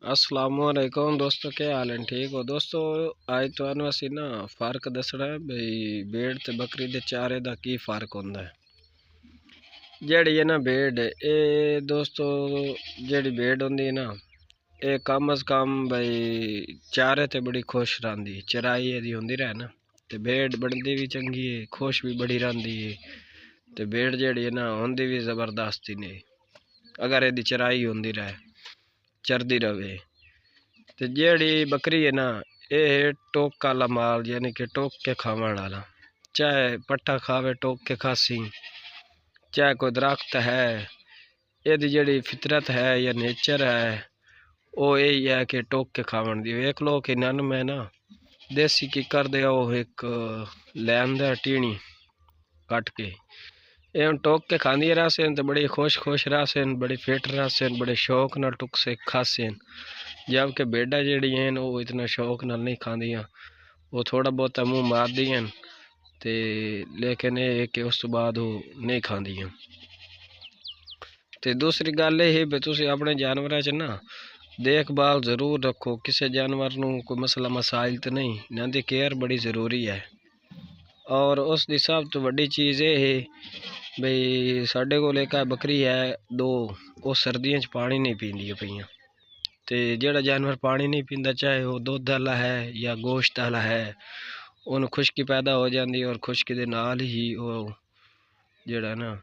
अस्सलामुअलैकुम दोस्तों, क्या हाल है? ठीक हो दोस्तों? आज तुहानू असी ना फर्क दसना है बई भेड़ ते बकरी दे चारे दा की फर्क होंदा है। जेड़ी है ना भेड़ ए दोस्तों, जेड़ी भेड़ होंदी है ना, ए कम अज कम बई चारे ते बड़ी खुश रहंदी, चराई एदी होंदी रहे ना, ते भेड़ बनदी भी चंगी है, खुश भी बड़ी रहंदी है। ते भेड़ जेड़ी है ना होंदी भी जबरदस्ती ने, अगर एदी चराई होंदी रहे, चरदी रवे। ते जेड़ी बकरी है ना, ये टोक वाला माल, यानी कि टोक के खावन वाला, चाहे पट्ठा खावे टोक के खासी, चाहे कोई दरख्त है, यदि जेड़ी फितरत है या नेचर है वो यही है कि टोक के खावन दी। एक लोग नन में ना देसी की कर दे, वो एक लैन दे टीणी कट के एवं टोक के खांदी रहसेन, तो बड़ी खुश खुश रहसेन, बड़ी फिट रहसेन, बड़े शौक न टुक से खासेन। जबकि भेड़ा जेड़ी हैं वो इतना शौक नाल नहीं खांदियां, वो थोड़ा बहुत मुँह मार दियां ते लेकिन ये कि उस तो बाद वो नहीं खांदियां। ते दूसरी गल ये है भी तुसी अपने जानवरां च ना देखभाल जरूर रखो, किसी जानवर नू कोई मसला मसाइल तो नहीं, इन्हां दी केयर बड़ी जरूरी है। और उसकी सब तो वड्डी चीज़ ये है बई साडे कोल एक बकरी है दो, वो सर्दियों च पानी नहीं पींदियां पईयां। ते जेड़ा जानवर पानी नहीं पींदा, चाहे वो दुध वाला है या गोश्त वाला है, उन्हें खुश्की पैदा हो जाती और खुश्की दे नाल ही वो जेड़ा ना